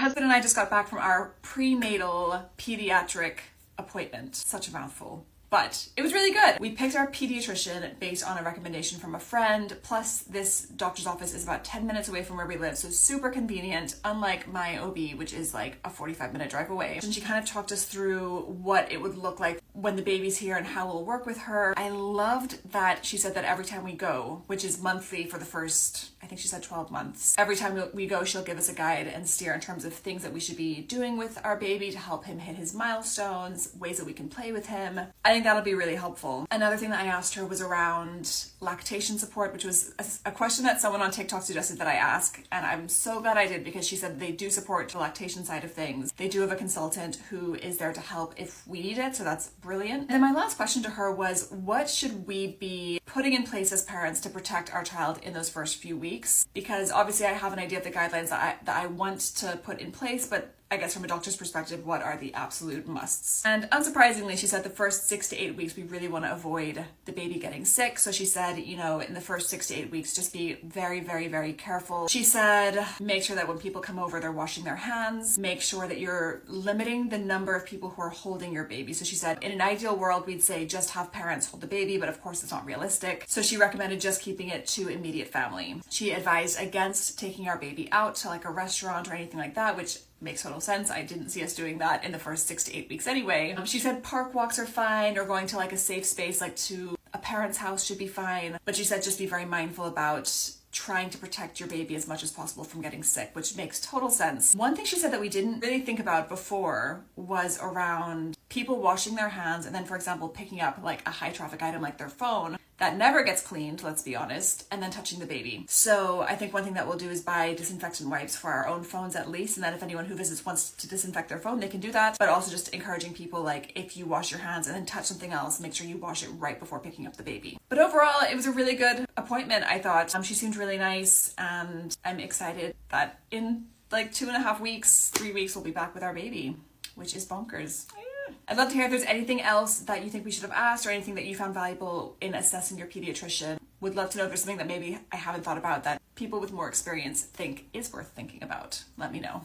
husband and I just got back from our prenatal pediatric appointment. Such a mouthful. But it was really good. We picked our pediatrician based on a recommendation from a friend, plus this doctor's office is about 10 minutes away from where we live, so super convenient, unlike my OB, which is like a 45-minute drive away. And she kind of talked us through what it would look like when the baby's here and how we'll work with her. I loved that she said that every time we go, which is monthly for the first, I think she said 12 months, every time we go, she'll give us a guide and steer in terms of things that we should be doing with our baby to help him hit his milestones, ways that we can play with him. I think that'll be really helpful. Another thing that I asked her was around lactation support, which was a question that someone on TikTok suggested that I ask, and I'm so glad I did because she said they do support the lactation side of things. They do have a consultant who is there to help if we need it, so that's brilliant. And then my last question to her was, what should we be putting in place as parents to protect our child in those first few weeks? Because obviously I have an idea of the guidelines that I want to put in place, but I guess from a doctor's perspective, what are the absolute musts? And unsurprisingly, she said the first 6 to 8 weeks, we really want to avoid the baby getting sick. So she said, you know, in the first 6 to 8 weeks, just be very, very, very careful. She said, make sure that when people come over, they're washing their hands. Make sure that you're limiting the number of people who are holding your baby. So she said, in an ideal world, we'd say just have parents hold the baby, but of course it's not realistic. So she recommended just keeping it to immediate family. She advised against taking our baby out to like a restaurant or anything like that, which makes total sense. I didn't see us doing that in the first 6 to 8 weeks anyway. She said park walks are fine, or going to like a safe space like to a parent's house should be fine. But she said just be very mindful about trying to protect your baby as much as possible from getting sick, which makes total sense. One thing she said that we didn't really think about before was around people washing their hands and then, for example, picking up like a high traffic item like their phone that never gets cleaned, let's be honest, and then touching the baby. So I think one thing that we'll do is buy disinfectant wipes for our own phones at least, and then if anyone who visits wants to disinfect their phone, they can do that. But also just encouraging people, like, if you wash your hands and then touch something else, make sure you wash it right before picking up the baby. But overall, it was a really good appointment, I thought. She seemed really nice, and I'm excited that in like 2.5 weeks, 3 weeks, we'll be back with our baby, which is bonkers. I'd love to hear if there's anything else that you think we should have asked or anything that you found valuable in assessing your pediatrician. Would love to know if there's something that maybe I haven't thought about that people with more experience think is worth thinking about. Let me know.